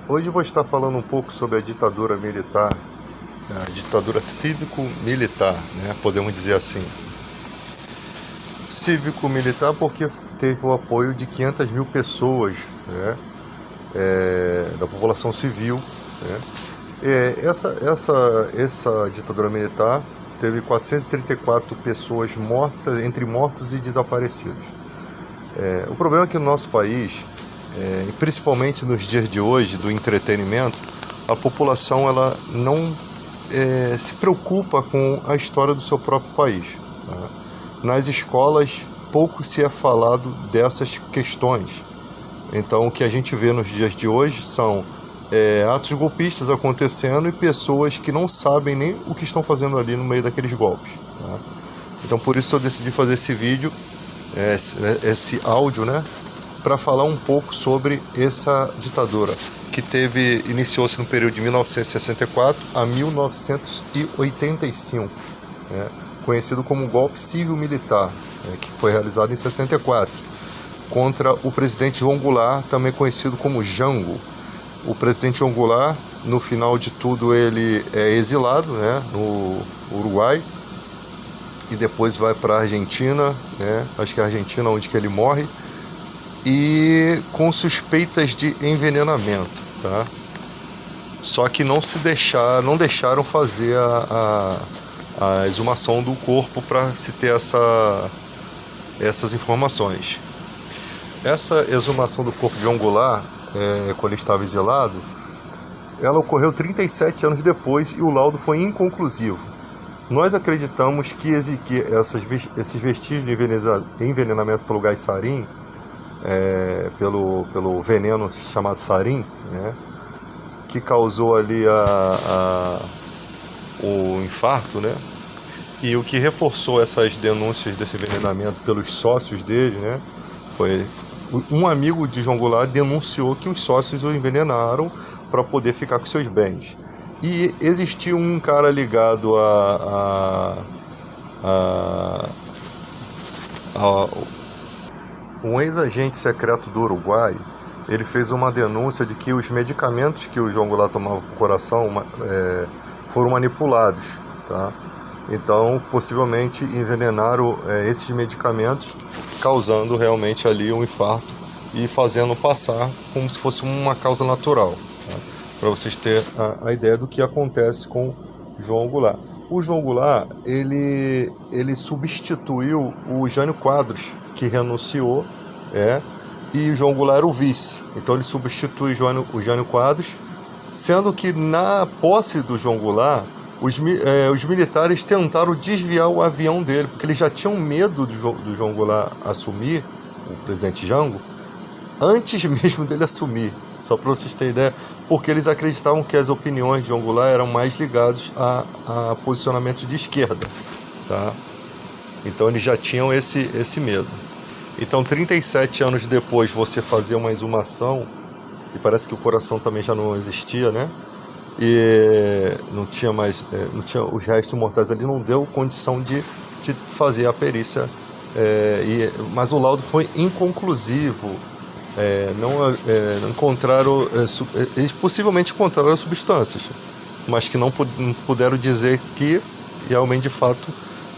Hoje eu vou estar falando um pouco sobre a ditadura militar, a ditadura cívico-militar, né? Podemos dizer assim. Cívico-militar porque teve o apoio de 500 mil pessoas, né? Da população civil, né? Essa ditadura militar teve 434 pessoas mortas, entre mortos e desaparecidos. O problema é que no nosso país, principalmente nos dias de hoje, do entretenimento, a população ela não se preocupa com a história do seu próprio país, né? Nas escolas, pouco se é falado dessas questões. Então, o que a gente vê nos dias de hoje são atos golpistas acontecendo e pessoas que não sabem nem o que estão fazendo ali no meio daqueles golpes, né? Então, por isso eu decidi fazer esse vídeo, esse áudio, né, para falar um pouco sobre essa ditadura que iniciou-se no período de 1964 a 1985, né, conhecido como golpe civil-militar, que foi realizado em 64 contra o presidente João Goulart, também conhecido como Jango. O presidente João Goulart, no final de tudo, ele é exilado, né, no Uruguai, e depois vai para a Argentina, né, acho que é a Argentina onde que ele morre, e com suspeitas de envenenamento, tá? Só que não deixaram fazer a exumação do corpo para se ter essas informações. Essa exumação do corpo de João Goulart, quando ele estava exilado, ela ocorreu 37 anos depois e o laudo foi inconclusivo. Nós acreditamos que esses vestígios de envenenamento pelo gás sarin, pelo veneno chamado sarin, né, que causou ali o infarto, né, e o que reforçou essas denúncias desse envenenamento pelos sócios dele, né, foi um amigo de João Goulart denunciou que os sócios o envenenaram para poder ficar com seus bens. E existia um cara ligado um ex-agente secreto do Uruguai. Ele fez uma denúncia de que os medicamentos que o João Goulart tomava para o coração foram manipulados, tá? Então, possivelmente envenenaram esses medicamentos, causando realmente ali um infarto e fazendo passar como se fosse uma causa natural, tá? Para vocês terem a ideia do que acontece com João Goulart. O João Goulart, ele substituiu o Jânio Quadros, que renunciou, e o João Goulart era o vice. Então ele substitui o Jânio Quadros, sendo que na posse do João Goulart, os militares tentaram desviar o avião dele, porque eles já tinham medo do João Goulart assumir, o presidente Jango, antes mesmo dele assumir, só para vocês terem ideia, porque eles acreditavam que as opiniões de João Goulart eram mais ligadas a posicionamentos de esquerda, tá? Então eles já tinham esse medo. Então 37 anos depois você fazer uma exumação, e parece que o coração também já não existia, né? E não tinha mais, não tinha os restos mortais ali, não deu condição de fazer a perícia, mas o laudo foi inconclusivo. Não encontraram, eles possivelmente encontraram substâncias, mas que não puderam dizer que realmente de fato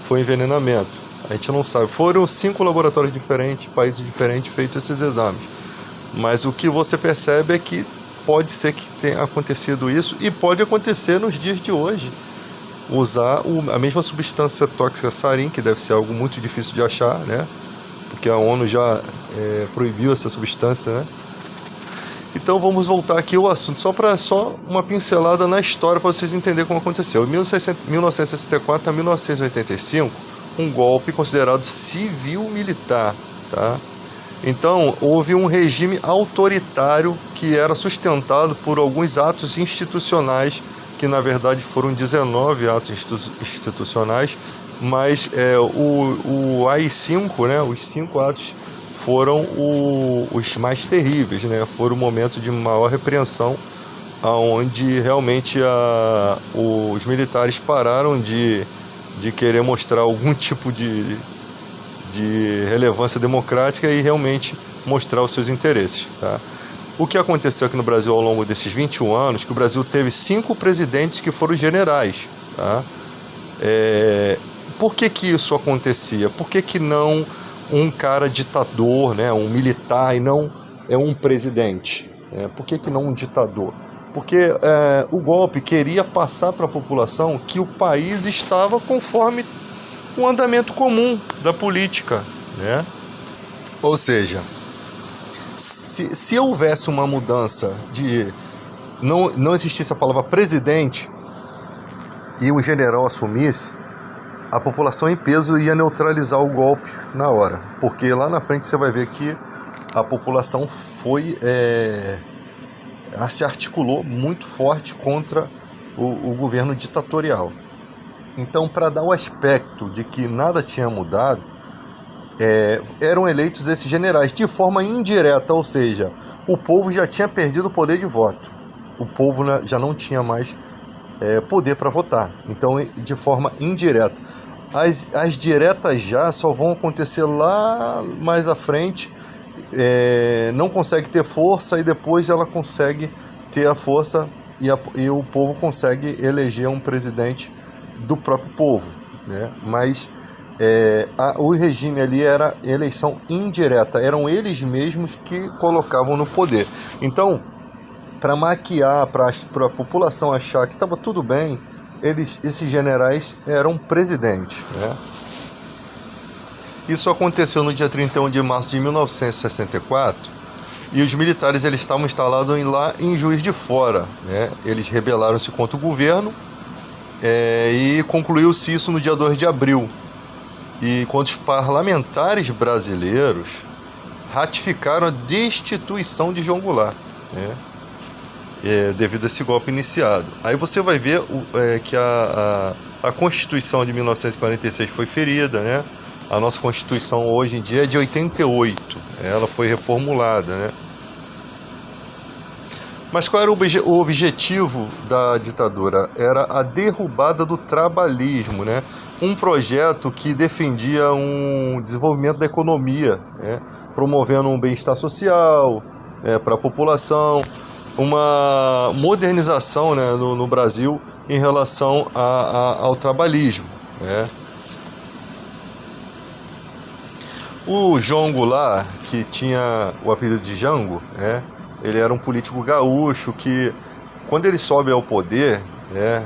foi envenenamento. A gente não sabe. Foram 5 laboratórios diferentes, países diferentes, feitos esses exames. Mas o que você percebe é que pode ser que tenha acontecido isso, e pode acontecer nos dias de hoje. Usar a mesma substância tóxica sarin, que deve ser algo muito difícil de achar, né? Porque a ONU já proibiu essa substância, né? Então vamos voltar aqui ao assunto, só uma pincelada na história para vocês entenderem como aconteceu. Em 1964 a 1985, um golpe considerado civil-militar, tá? Então, houve um regime autoritário que era sustentado por alguns atos institucionais, que na verdade foram 19 atos institucionais, mas o AI-5, né, os 5 atos foram os mais terríveis, né? Foram momentos de maior repreensão, onde realmente os militares pararam de querer mostrar algum tipo de relevância democrática e realmente mostrar os seus interesses, tá? O que aconteceu aqui no Brasil ao longo desses 21 anos, que o Brasil teve 5 presidentes que foram generais, tá? Por que que isso acontecia? Por que que não um cara ditador, né, um militar, e não um presidente? Por que que não um ditador? Porque o golpe queria passar para a população que o país estava conforme o andamento comum da política, né? Ou seja, se houvesse uma mudança de... não existisse a palavra presidente e o general assumisse, a população em peso ia neutralizar o golpe na hora. Porque lá na frente você vai ver que a população se articulou muito forte contra o governo ditatorial. Então, para dar o aspecto de que nada tinha mudado, eram eleitos esses generais de forma indireta, ou seja, o povo já tinha perdido o poder de voto. O povo já não tinha mais poder para votar. Então, de forma indireta. As diretas já só vão acontecer lá mais à frente. Não consegue ter força e depois ela consegue ter a força e o povo consegue eleger um presidente do próprio povo, né? Mas o regime ali era eleição indireta, eram eles mesmos que colocavam no poder. Então, para maquiar, para a população achar que estava tudo bem, esses generais eram presidentes, né? Isso aconteceu no dia 31 de março de 1964 e os militares eles estavam instalados lá em Juiz de Fora, né? Eles rebelaram-se contra o governo e concluiu-se isso no dia 2 de abril. E quando os parlamentares brasileiros ratificaram a destituição de João Goulart, né? Devido a esse golpe iniciado. Aí você vai ver que a Constituição de 1946 foi ferida, né? A nossa Constituição hoje em dia é de 88, ela foi reformulada, né? Mas qual era o objetivo da ditadura? Era a derrubada do trabalhismo, né? Um projeto que defendia um desenvolvimento da economia, né? Promovendo um bem-estar social para a população, uma modernização, né, no Brasil em relação ao trabalhismo, né? O João Goulart, que tinha o apelido de Jango, né, ele era um político gaúcho que, quando ele sobe ao poder, né,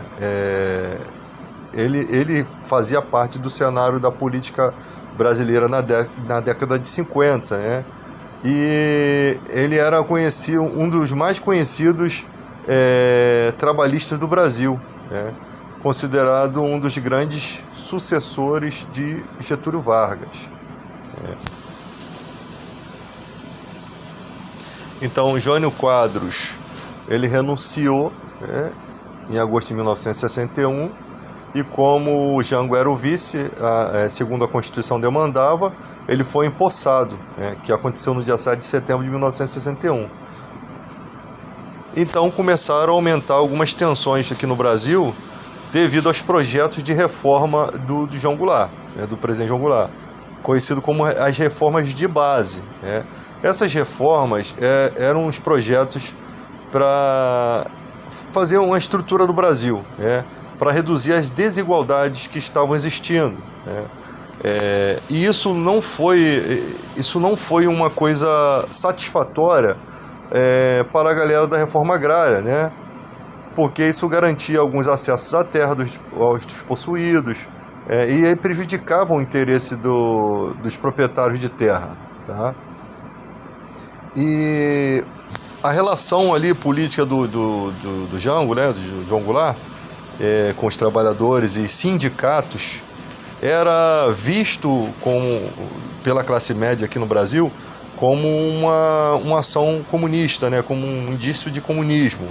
ele fazia parte do cenário da política brasileira na década de 50, né? E ele era um dos mais conhecidos trabalhistas do Brasil, né? Considerado um dos grandes sucessores de Getúlio Vargas. Então, Jânio Quadros, ele renunciou, né, em agosto de 1961, e como o Jango era o vice, segundo a Constituição demandava, ele foi empossado, né, que aconteceu no dia 7 de setembro de 1961. Então começaram a aumentar algumas tensões aqui no Brasil devido aos projetos de reforma do João Goulart, né, do presidente João Goulart, conhecido como as reformas de base, né. Essas reformas eram os projetos para fazer uma estrutura do Brasil, né, para reduzir as desigualdades que estavam existindo, né. E isso não foi uma coisa satisfatória para a galera da reforma agrária, né, porque isso garantia alguns acessos à terra aos despossuídos, e aí prejudicava o interesse dos proprietários de terra, tá? E a relação ali política do Jango, né, do João Goulart, com os trabalhadores e sindicatos, era visto pela classe média aqui no Brasil como uma ação comunista, né, como um indício de comunismo,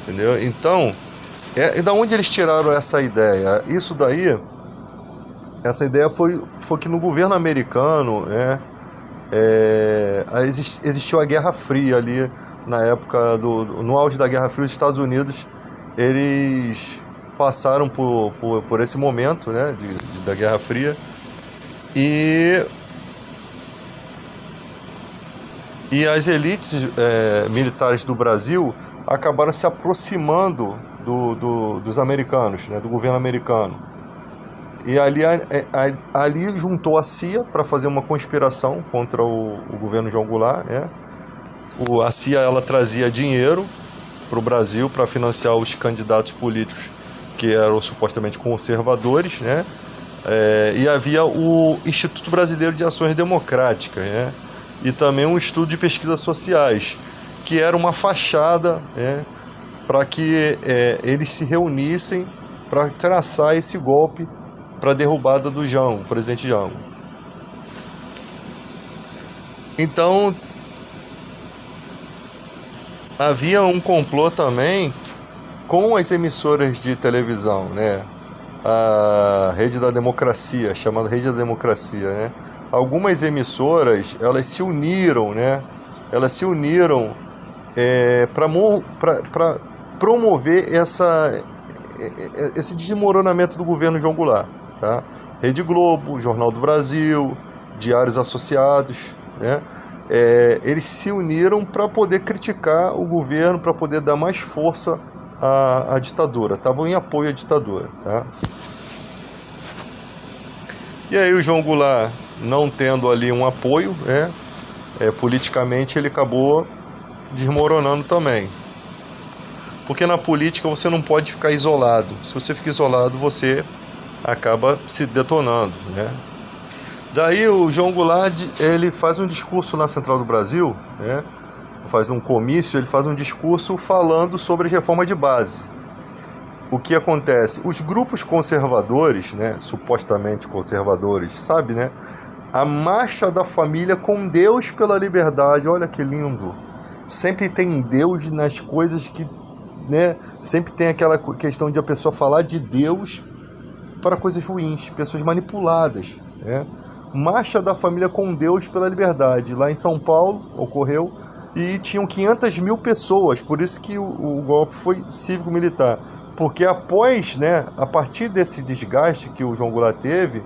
entendeu? Então, da onde eles tiraram essa ideia? Essa ideia foi que no governo americano, né, existiu a Guerra Fria ali na época no auge da Guerra Fria. Os Estados Unidos eles passaram por esse momento, né, da Guerra Fria, e E as elites militares do Brasil acabaram se aproximando dos americanos, né, do governo americano. E ali juntou a CIA para fazer uma conspiração contra o governo João Goulart, né? A CIA ela trazia dinheiro para o Brasil para financiar os candidatos políticos que eram supostamente conservadores, né? E havia o Instituto Brasileiro de Ações Democráticas, né? E também um estudo de pesquisas sociais, que era uma fachada, né, para que eles se reunissem para traçar esse golpe para a derrubada do Jango, o presidente Jango. Então, havia um complô também com as emissoras de televisão, né? A Rede da Democracia, chamada Rede da Democracia, né? Algumas emissoras, elas se uniram, né? Elas se uniram para promover esse desmoronamento do governo João Goulart, tá? Rede Globo, Jornal do Brasil, Diários Associados, né? Eles se uniram para poder criticar o governo, para poder dar mais força à ditadura, estavam em apoio à ditadura, tá? E aí o João Goulart, não tendo ali um apoio, né, politicamente ele acabou desmoronando também. Porque na política você não pode ficar isolado. Se você fica isolado, você acaba se detonando, né? Daí o João Goulart, ele faz um discurso na Central do Brasil, né? Faz um comício, ele faz um discurso falando sobre reforma de base. O que acontece? Os grupos conservadores, né, supostamente conservadores, sabe, né? A marcha da família com Deus pela liberdade, olha que lindo. Sempre tem Deus nas coisas que, né? Sempre tem aquela questão de a pessoa falar de Deus para coisas ruins, pessoas manipuladas, né? Marcha da família com Deus pela liberdade. Lá em São Paulo ocorreu e tinham 500 mil pessoas, por isso que o golpe foi cívico-militar. Porque após, né, a partir desse desgaste que o João Goulart teve,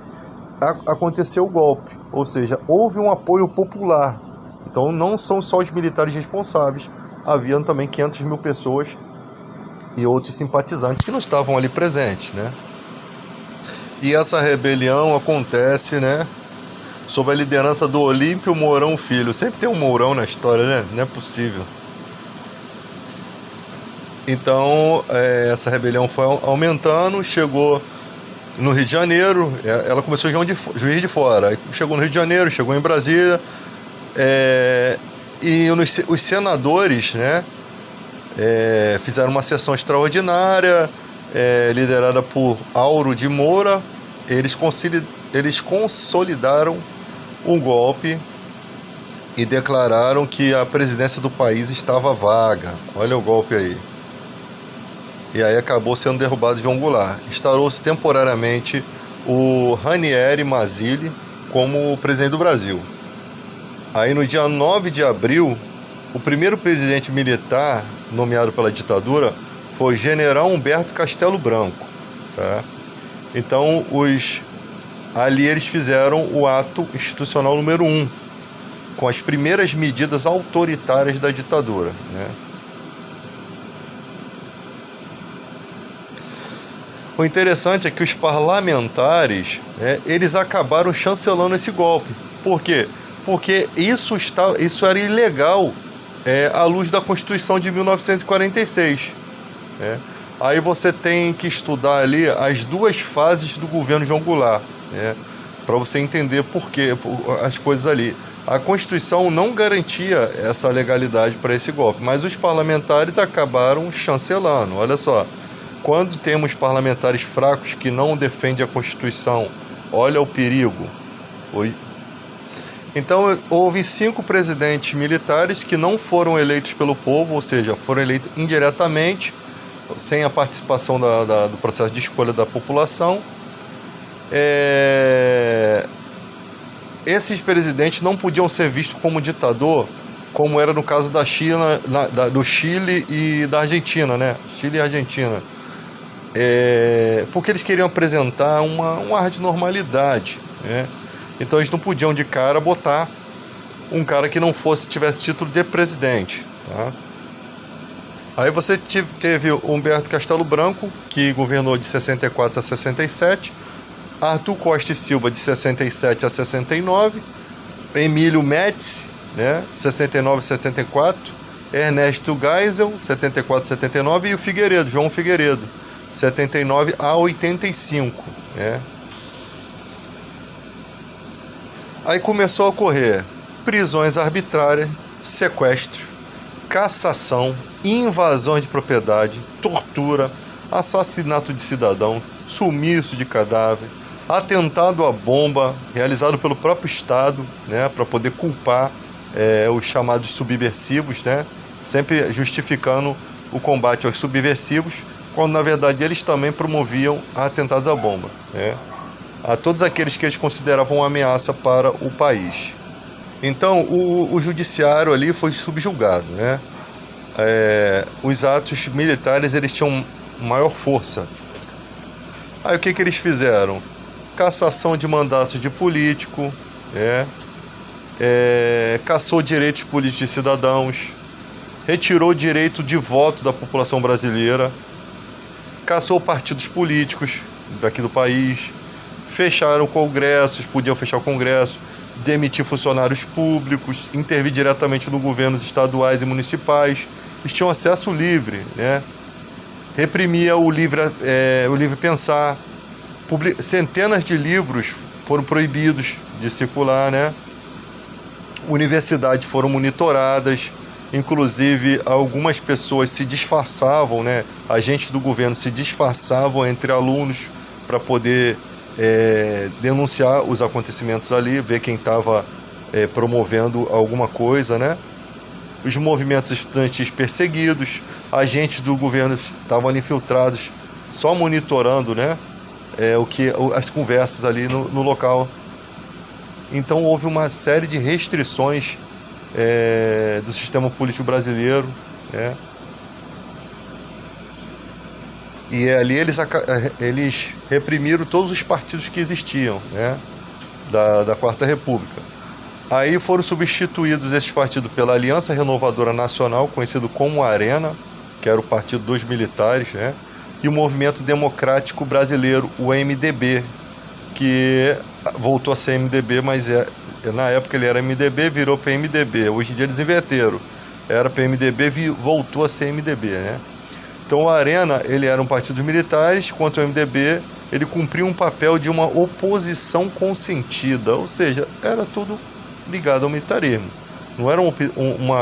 aconteceu o golpe. Ou seja, houve um apoio popular. Então não são só os militares responsáveis, haviam também 500 mil pessoas e outros simpatizantes que não estavam ali presentes, né? E essa rebelião acontece, né, sob a liderança do Olímpio Mourão Filho. Sempre tem um Mourão na história, né? Não é possível. Então, essa rebelião foi aumentando, chegou no Rio de Janeiro, ela começou em Juiz de Fora, aí chegou no Rio de Janeiro, chegou em Brasília, e os senadores, né, fizeram uma sessão extraordinária, liderada por Auro de Moura. Eles consolidaram um golpe e declararam que a presidência do país estava vaga. Olha o golpe aí. E aí acabou sendo derrubado João Goulart. Instaurou-se temporariamente o Ranieri Mazzilli como presidente do Brasil. Aí no dia 9 de abril, o primeiro presidente militar nomeado pela ditadura foi o general Humberto Castelo Branco, tá? Então ali eles fizeram o ato institucional número 1, com as primeiras medidas autoritárias da ditadura, né? O interessante é que os parlamentares, eles acabaram chancelando esse golpe. Por quê? Porque isso era ilegal à luz da Constituição de 1946. Né? Aí você tem que estudar ali as duas fases do governo João Goulart, né? Para você entender por quê, as coisas ali. A Constituição não garantia essa legalidade para esse golpe, mas os parlamentares acabaram chancelando. Olha só. Quando temos parlamentares fracos que não defendem a Constituição, olha o perigo. Então, houve 5 presidentes militares que não foram eleitos pelo povo, ou seja, foram eleitos indiretamente, sem a participação do processo de escolha da população. Esses presidentes não podiam ser vistos como ditador, como era no caso da China, do Chile e da Argentina, né? Chile e Argentina. Porque eles queriam apresentar um ar de normalidade, né? Então eles não podiam de cara botar um cara que não tivesse título de presidente, tá? Aí você teve Humberto Castelo Branco, que governou de 64 a 67, Arthur Costa e Silva de 67 a 69, Emílio Médici, né, 69 a 74, Ernesto Geisel, 74 a 79, e o Figueiredo, João Figueiredo, 79 a 85, né? Aí começou a ocorrer prisões arbitrárias, sequestros, cassação, invasões de propriedade, tortura, assassinato de cidadão, sumiço de cadáver, atentado à bomba realizado pelo próprio Estado, né, para poder culpar os chamados subversivos, né, sempre justificando o combate aos subversivos, quando na verdade eles também promoviam atentados à bomba, né, a todos aqueles que eles consideravam uma ameaça para o país. Então o judiciário ali foi subjugado, né? Os atos militares eles tinham maior força. Aí o que eles fizeram? Cassação de mandatos de político, né? Cassou direitos políticos de cidadãos, retirou o direito de voto da população brasileira, cassou partidos políticos daqui do país, fecharam congressos, podiam fechar o congresso, demitir funcionários públicos, intervir diretamente no governos estaduais e municipais. Eles tinham acesso livre, né? Reprimia o livre pensar. Centenas de livros foram proibidos de circular, né? Universidades foram monitoradas, inclusive algumas pessoas se disfarçavam, né? Agentes do governo se disfarçavam entre alunos para poder denunciar os acontecimentos ali, ver quem estava promovendo alguma coisa, né? Os movimentos estudantis perseguidos, agentes do governo estavam ali infiltrados, só monitorando, né? As conversas ali no local. Então houve uma série de restrições do sistema político brasileiro, né? E ali eles reprimiram todos os partidos que existiam, né, da Quarta República. Aí foram substituídos esses partidos pela Aliança Renovadora Nacional, conhecido como Arena, que era o partido dos militares, né, e o Movimento Democrático Brasileiro, o MDB, que voltou a ser MDB, mas na época ele era MDB, virou PMDB. Hoje em dia eles inverteram. Era PMDB, voltou a ser MDB, né? Então o Arena, ele era um partido dos militares, enquanto o MDB, ele cumpria um papel de uma oposição consentida, ou seja, era tudo ligado ao militarismo. Não era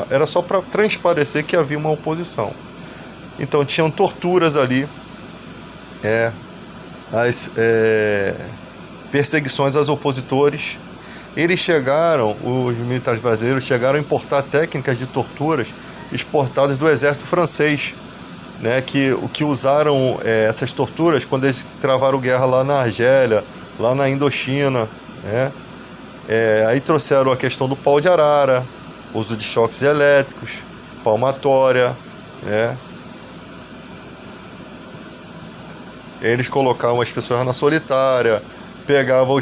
era só para transparecer que havia uma oposição. Então tinham torturas ali, perseguições aos opositores. Os militares brasileiros chegaram a importar técnicas de torturas exportadas do exército francês, né, que usaram essas torturas quando eles travaram guerra lá na Argélia, lá na Indochina, né? Aí trouxeram a questão do pau de arara, uso de choques elétricos, palmatória, né? Eles colocavam as pessoas na solitária, pegavam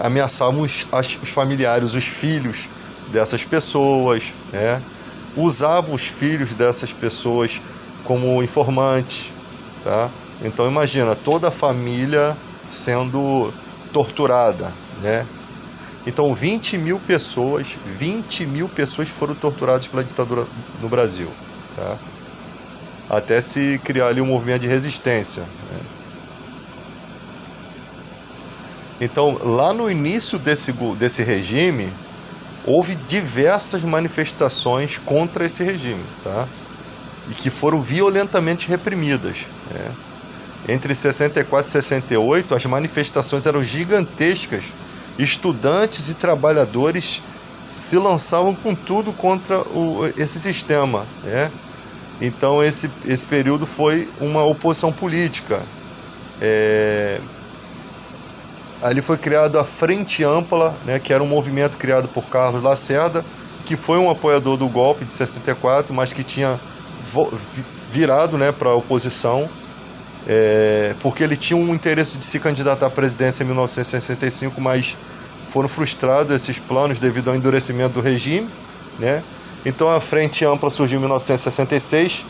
ameaçavam os familiares, os filhos dessas pessoas, né? Usavam os filhos dessas pessoas como informantes, tá? Então imagina, toda a família sendo torturada, né? Então 20 mil pessoas foram torturadas pela ditadura no Brasil, tá? Até se criar ali um movimento de resistência, né? Então lá no início desse regime, houve diversas manifestações contra esse regime, tá? E que foram violentamente reprimidas, né? Entre 64 e 68, as manifestações eram gigantescas. Estudantes e trabalhadores se lançavam com tudo contra esse sistema, né? Então esse período foi uma oposição política. Ali foi criada a Frente Ampla, né, que era um movimento criado por Carlos Lacerda, que foi um apoiador do golpe de 64, mas que tinha virado, né, para a oposição, porque ele tinha um interesse de se candidatar à presidência em 1965, mas foram frustrados esses planos devido ao endurecimento do regime, né? Então a Frente Ampla surgiu em 1966,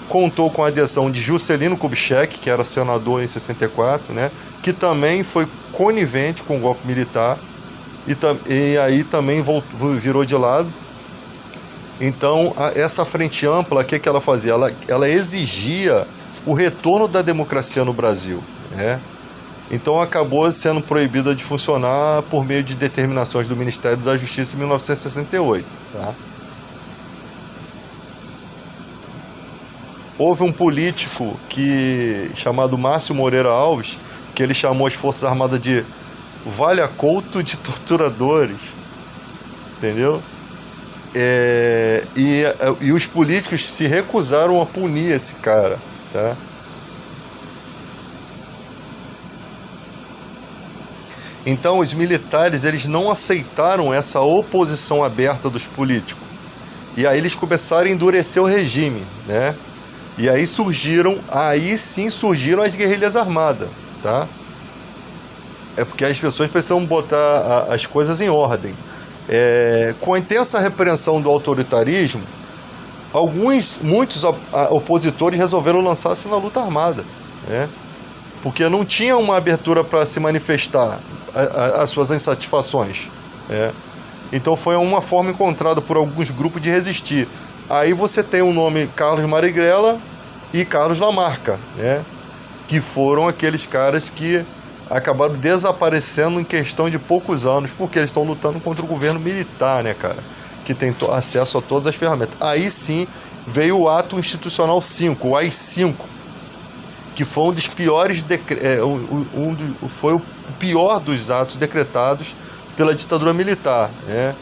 contou com a adesão de Juscelino Kubitschek, que era senador em 64, né? Que também foi conivente com o golpe militar e aí também virou de lado. Então essa Frente Ampla, o que ela fazia? Ela exigia o retorno da democracia no Brasil, né? Então acabou sendo proibida de funcionar por meio de determinações do Ministério da Justiça em 1968. Tá? Houve um político chamado Márcio Moreira Alves, que ele chamou as Forças Armadas de valha-couto de torturadores, entendeu? E os políticos se recusaram a punir esse cara, tá? Então os militares eles não aceitaram essa oposição aberta dos políticos. E aí eles começaram a endurecer o regime, né? E aí sim surgiram as guerrilhas armadas, tá? É porque as pessoas precisam botar as coisas em ordem. Com a intensa repreensão do autoritarismo, muitos opositores resolveram lançar-se na luta armada, né? Porque não tinha uma abertura para se manifestar as suas insatisfações, né? Então foi uma forma encontrada por alguns grupos de resistir. Aí você tem o nome Carlos Marighella e Carlos Lamarca, né? Que foram aqueles caras que acabaram desaparecendo em questão de poucos anos, porque eles estão lutando contra o governo militar, né, cara? Que tem acesso a todas as ferramentas. Aí sim veio o Ato Institucional 5, o AI-5, que foi um dos piores foi o pior dos atos decretados pela ditadura militar, né?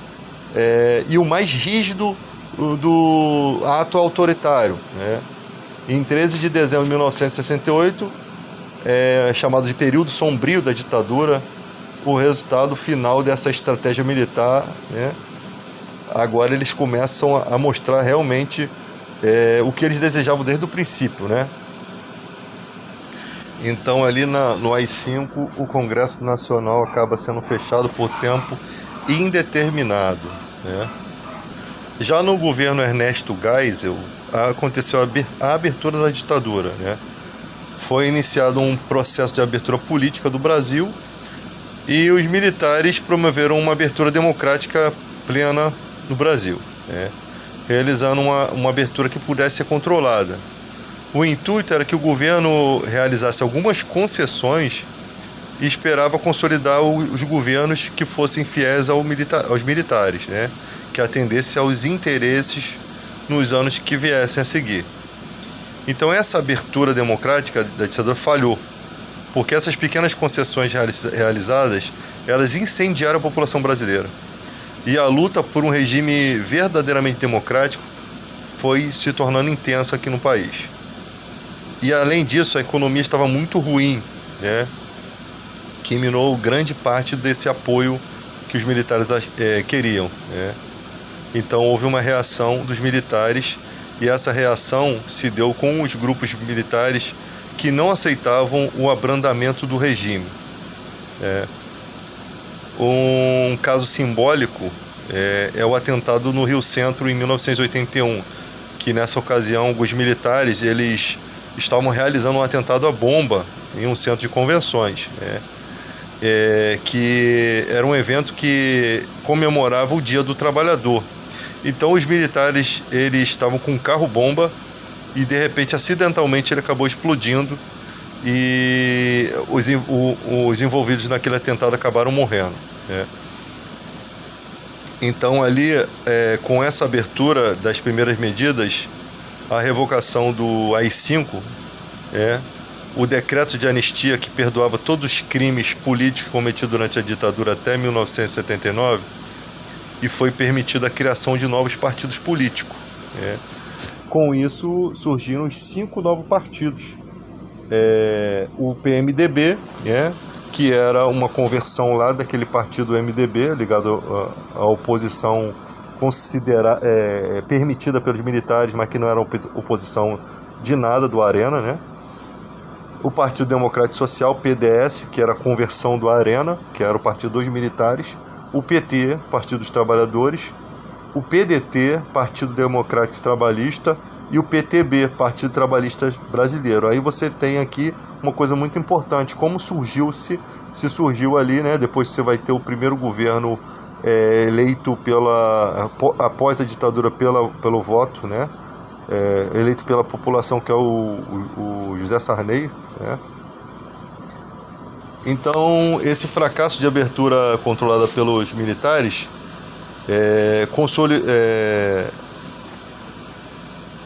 E o mais rígido do ato autoritário, né? Em 13 de dezembro de 1968, chamado de período sombrio da ditadura, o resultado final dessa estratégia militar, né? Agora eles começam a mostrar realmente o que eles desejavam desde o princípio, né? Então ali no AI-5 o Congresso Nacional acaba sendo fechado por tempo indeterminado, né? Já no governo Ernesto Geisel aconteceu a abertura da ditadura, né? Foi iniciado um processo de abertura política do Brasil e os militares promoveram uma abertura democrática plena no Brasil, né? Realizando uma abertura que pudesse ser controlada. O intuito era que o governo realizasse algumas concessões e esperava consolidar os governos que fossem fiéis aos militares, né? Que atendesse aos interesses nos anos que viessem a seguir. Então essa abertura democrática da ditadura falhou, porque essas pequenas concessões realizadas, elas incendiaram a população brasileira. E a luta por um regime verdadeiramente democrático foi se tornando intensa aqui no país. E além disso, a economia estava muito ruim, né? Que minou grande parte desse apoio que os militares queriam, né? Então houve uma reação dos militares e essa reação se deu com os grupos militares que não aceitavam o abrandamento do regime. Um caso simbólico é o atentado no Rio Centro em 1981, que nessa ocasião os militares eles estavam realizando um atentado à bomba em um centro de convenções, né? Que era um evento que comemorava o Dia do Trabalhador. Então os militares eles estavam com um carro-bomba e de repente, acidentalmente, ele acabou explodindo e os envolvidos naquele atentado acabaram morrendo, né? Então ali, com essa abertura das primeiras medidas, a revogação do AI-5, o decreto de anistia que perdoava todos os crimes políticos cometidos durante a ditadura até 1979, e foi permitida a criação de novos partidos políticos, né? Com isso surgiram os 5 novos partidos. O PMDB, né, que era uma conversão lá daquele partido MDB, ligado à oposição permitida pelos militares, mas que não era oposição de nada do Arena, né? O Partido Democrático Social, PDS, que era a conversão do Arena, que era o partido dos militares. o PT, Partido dos Trabalhadores, o PDT, Partido Democrático Trabalhista, e o PTB, Partido Trabalhista Brasileiro. Aí você tem aqui uma coisa muito importante, como se surgiu ali, né? Depois você vai ter o primeiro governo eleito após a ditadura pelo voto, né? Eleito pela população, que é o José Sarney, né? Então, esse fracasso de abertura controlada pelos militares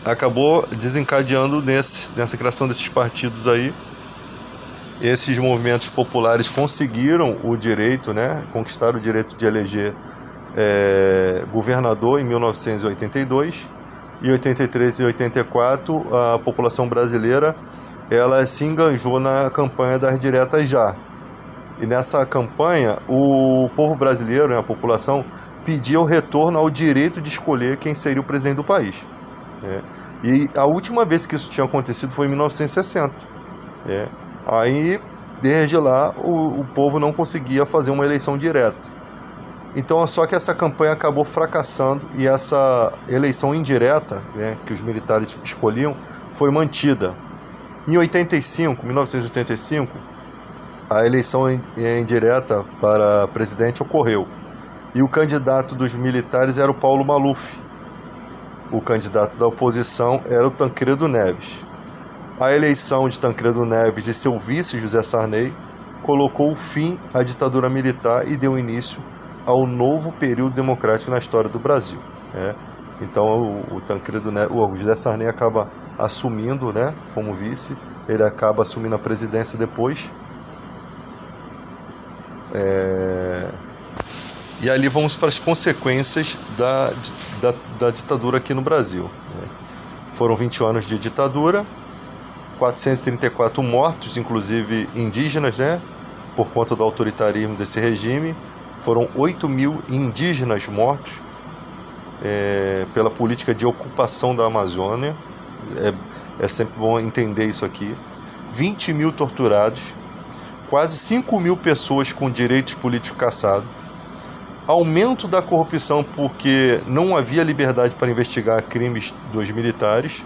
acabou desencadeando nessa criação desses partidos aí. Esses movimentos populares conseguiram o direito, né, conquistaram o direito de eleger governador em 1982, e 83 e 84 a população brasileira ela se enganjou na campanha das diretas já. E nessa campanha o povo brasileiro, né, a população, pedia o retorno ao direito de escolher quem seria o presidente do país. E a última vez que isso tinha acontecido foi em 1960. Aí, desde lá, o povo não conseguia fazer uma eleição direta. Então, só que essa campanha acabou fracassando e essa eleição indireta, né, que os militares escolhiam, foi mantida. Em 1985, a eleição indireta para presidente ocorreu. E o candidato dos militares era o Paulo Maluf. O candidato da oposição era o Tancredo Neves. A eleição de Tancredo Neves e seu vice, José Sarney, colocou fim à ditadura militar e deu início ao novo período democrático na história do Brasil. Então o José Sarney acaba assumindo, né, como vice, ele acaba assumindo a presidência depois. E ali vamos para as consequências da ditadura aqui no Brasil. Foram 20 anos de ditadura, 434 mortos, inclusive indígenas, né, por conta do autoritarismo desse regime. Foram 8 mil indígenas mortos pela política de ocupação da Amazônia. É sempre bom entender isso aqui. 20 mil torturados, quase 5 mil pessoas com direitos políticos cassados. Aumento da corrupção porque não havia liberdade para investigar crimes dos militares.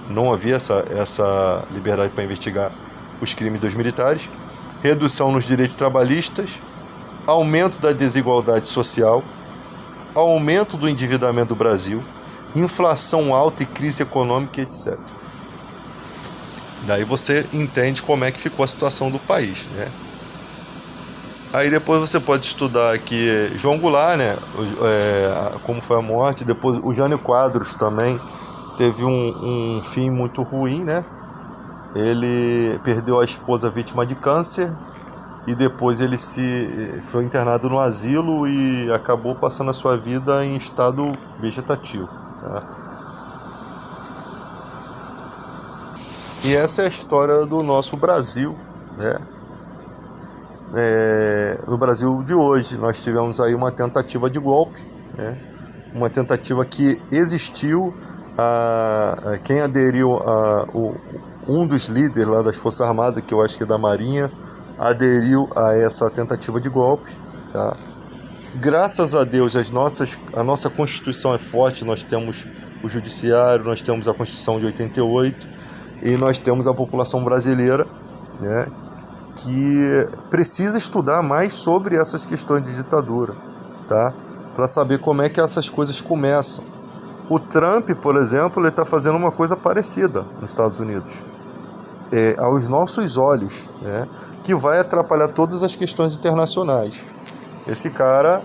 Não havia essa liberdade para investigar os crimes dos militares. Redução nos direitos trabalhistas. Aumento da desigualdade social. Aumento do endividamento do Brasil. Inflação alta e crise econômica, etc. Daí você entende como é que ficou a situação do país, né? Aí depois você pode estudar aqui João Goulart, né? Como foi a morte. Depois o Jânio Quadros também teve um fim muito ruim, né? Ele perdeu a esposa vítima de câncer e depois ele foi internado no asilo e acabou passando a sua vida em estado vegetativo, tá? E essa é a história do nosso Brasil, né? No Brasil de hoje nós tivemos aí uma tentativa de golpe, né? Uma tentativa que existiu. Quem aderiu um dos líderes lá das Forças Armadas, que eu acho que é da Marinha, aderiu a essa tentativa de golpe, tá? Graças a Deus a nossa Constituição é forte. Nós temos o Judiciário, nós temos a Constituição de 88 e nós temos a população brasileira, né, que precisa estudar mais sobre essas questões de ditadura, tá? Para saber como é que essas coisas começam. O Trump, por exemplo, ele está fazendo uma coisa parecida nos Estados Unidos, aos nossos olhos, né, que vai atrapalhar todas as questões internacionais. Esse cara,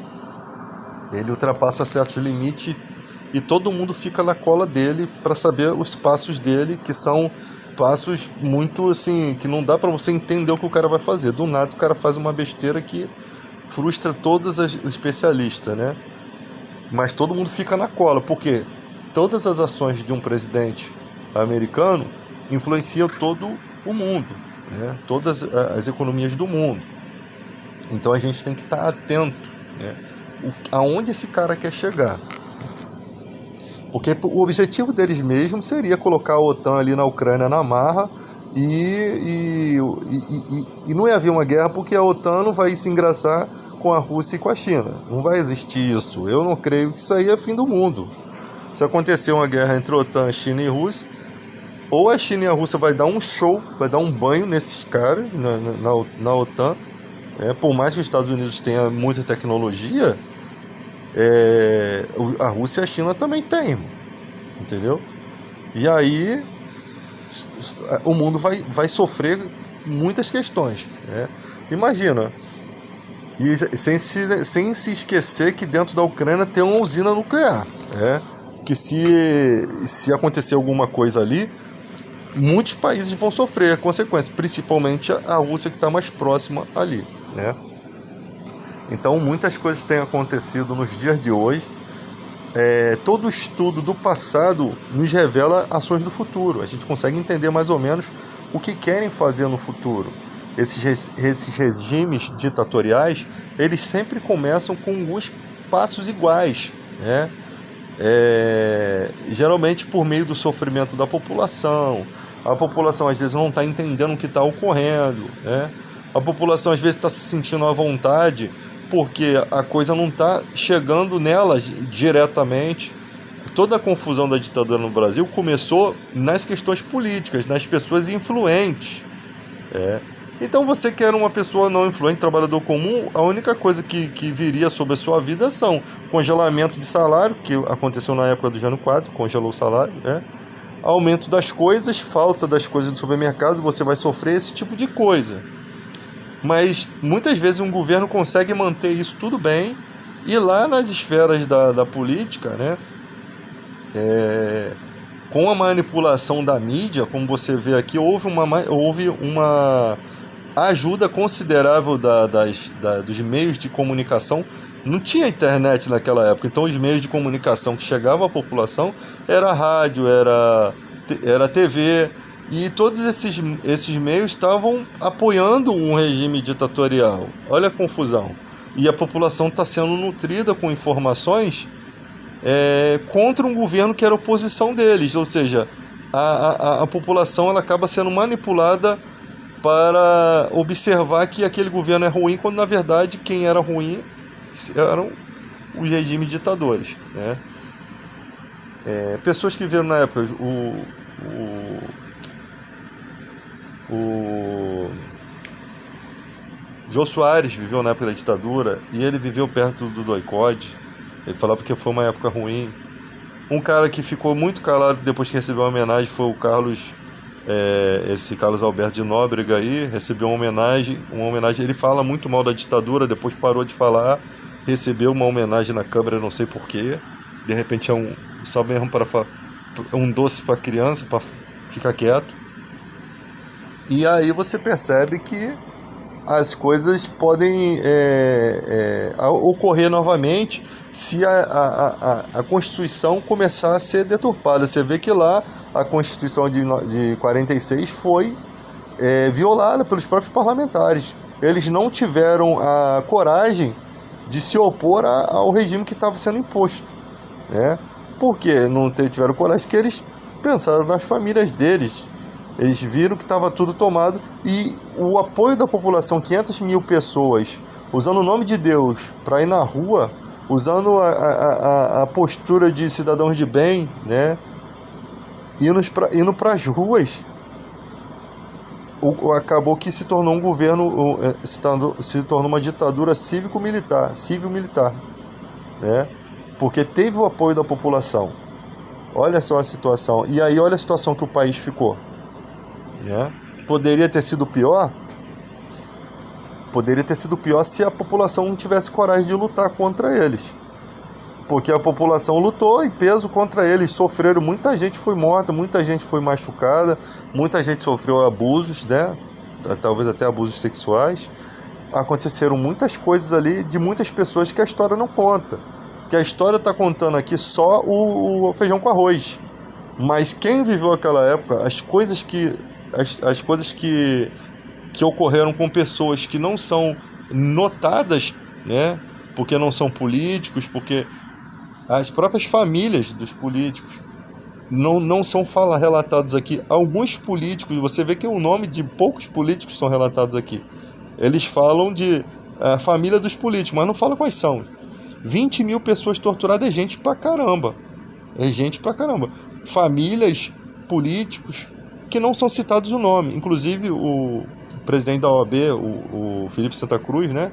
ele ultrapassa certos limites e todo mundo fica na cola dele para saber os passos dele, que são passos muito assim, que não dá para você entender o que o cara vai fazer. Do nada o cara faz uma besteira que frustra todos os especialistas, né? Mas todo mundo fica na cola, porque todas as ações de um presidente americano influenciam todo o mundo, né? Todas as economias do mundo. Então a gente tem que estar atento, né, aonde esse cara quer chegar. Porque o objetivo deles mesmos seria colocar a OTAN ali na Ucrânia na marra e não ia haver uma guerra, porque a OTAN não vai se engraçar com a Rússia e com a China. Não vai existir isso. Eu não creio que isso aí é fim do mundo. Se acontecer uma guerra entre OTAN, China e Rússia, ou a China e a Rússia vai dar um show, vai dar um banho nesses caras na OTAN. Por mais que os Estados Unidos tenham muita tecnologia, a Rússia e a China também tem, entendeu? E aí o mundo vai sofrer muitas questões, né? Imagina, e sem se esquecer que dentro da Ucrânia tem uma usina nuclear, que se acontecer alguma coisa ali, muitos países vão sofrer consequências, principalmente a Rússia, que está mais próxima ali, né? Então muitas coisas têm acontecido nos dias de hoje. Todo estudo do passado nos revela ações do futuro. A gente consegue entender mais ou menos o que querem fazer no futuro. Esses regimes ditatoriais, eles sempre começam com alguns passos iguais, né? Geralmente por meio do sofrimento da população. A população às vezes não está entendendo o que está ocorrendo, né? A população às vezes está se sentindo à vontade porque a coisa não está chegando nelas diretamente. Toda a confusão da ditadura no Brasil começou nas questões políticas, nas pessoas influentes. Então você que era uma pessoa não influente, trabalhador comum, a única coisa que viria sobre a sua vida são congelamento de salário, que aconteceu na época do Jânio Quadros, congelou o salário, aumento das coisas, falta das coisas do supermercado, você vai sofrer esse tipo de coisa. Mas muitas vezes um governo consegue manter isso tudo bem, e lá nas esferas da política, né, com a manipulação da mídia, como você vê aqui, houve uma ajuda considerável dos meios de comunicação. Não tinha internet naquela época, então os meios de comunicação que chegavam à população era rádio, era TV, e todos esses meios estavam apoiando um regime ditatorial. Olha a confusão. E a população está sendo nutrida com informações contra um governo que era oposição deles, ou seja, a população ela acaba sendo manipulada para observar que aquele governo é ruim, quando na verdade quem era ruim eram os regimes ditadores, né? Pessoas que viram na época o Jô Soares viveu na época da ditadura e ele viveu perto do doicode. Ele falava que foi uma época ruim. Um cara que ficou muito calado depois que recebeu uma homenagem foi o Carlos Alberto de Nóbrega aí, recebeu uma homenagem. Ele fala muito mal da ditadura, depois parou de falar, recebeu uma homenagem na Câmara, não sei porquê. De repente só mesmo para um doce para criança, para ficar quieto. E aí você percebe que as coisas podem ocorrer novamente se a Constituição começar a ser deturpada. Você vê que lá a Constituição de 46 foi violada pelos próprios parlamentares. Eles não tiveram a coragem de se opor ao regime que estava sendo imposto, né? Por que não tiveram coragem? Porque eles pensaram nas famílias deles. Eles viram que estava tudo tomado, e o apoio da população, 500 mil pessoas, usando o nome de Deus para ir na rua, usando a postura de cidadãos de bem, né? Indo para as ruas, acabou que se tornou um governo, se tornou uma ditadura civil-militar, né? Porque teve o apoio da população. Olha só a situação. E aí olha a situação que o país ficou. Poderia ter sido pior se a população não tivesse coragem de lutar contra eles, porque a população lutou em peso contra eles, sofreram, muita gente foi morta, muita gente foi machucada, muita gente sofreu abusos, né? Talvez até abusos sexuais. Aconteceram muitas coisas ali de muitas pessoas que a história não conta, que a história está contando aqui só o feijão com arroz, mas quem viveu aquela época, as coisas que ocorreram com pessoas que não são notadas, né? Porque não são políticos, porque as próprias famílias dos políticos não são relatados aqui. Alguns políticos, você vê que o nome de poucos políticos são relatados aqui. Eles falam de a família dos políticos, mas não fala quais são. 20 mil pessoas torturadas é gente pra caramba. É gente pra caramba. Famílias, políticos, que não são citados o nome. Inclusive o presidente da OAB, o Felipe Santa Cruz, né?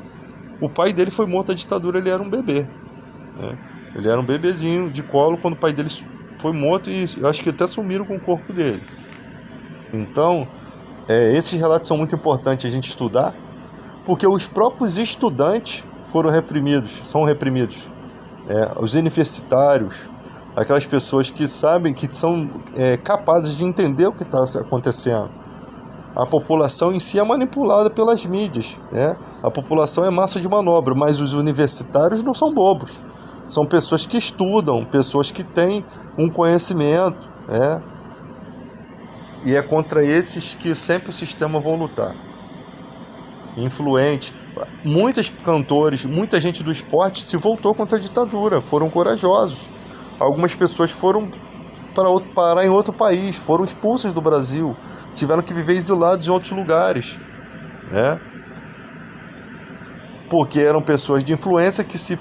O pai dele foi morto na ditadura, ele era um bebê, né? Ele era um bebezinho de colo quando o pai dele foi morto, e eu acho que até sumiram com o corpo dele. Então, esses relatos são muito importantes a gente estudar, porque os próprios estudantes foram reprimidos, são reprimidos. Os universitários, aquelas pessoas que sabem, que são capazes de entender o que está acontecendo. A população em si é manipulada pelas mídias, né? A população é massa de manobra, mas os universitários não são bobos. São pessoas que estudam, pessoas que têm um conhecimento, né? E é contra esses que sempre o sistema vai lutar. Influente. Muitos cantores, muita gente do esporte se voltou contra a ditadura, foram corajosos. Algumas pessoas foram parar em outro país, foram expulsas do Brasil, tiveram que viver exilados em outros lugares, né? Porque eram pessoas de influência que se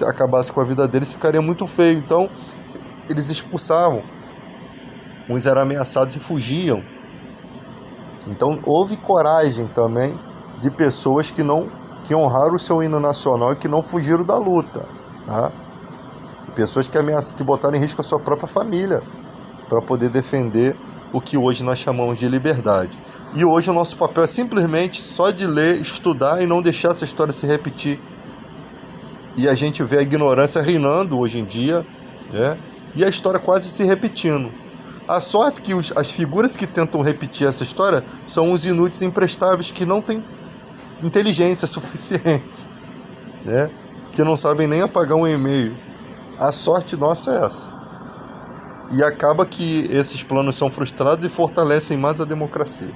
acabasse com a vida deles ficaria muito feio. Então eles expulsavam, uns eram ameaçados e fugiam. Então houve coragem também de pessoas que honraram o seu hino nacional e que não fugiram da luta, tá? Pessoas que botaram em risco a sua própria família para poder defender o que hoje nós chamamos de liberdade. E hoje o nosso papel é simplesmente só de ler, estudar e não deixar essa história se repetir. E a gente vê a ignorância reinando hoje em dia, né? E a história quase se repetindo. A sorte que as figuras que tentam repetir essa história são os inúteis imprestáveis que não têm inteligência suficiente, né? Que não sabem nem apagar um e-mail. A sorte nossa é essa. E acaba que esses planos são frustrados e fortalecem mais a democracia.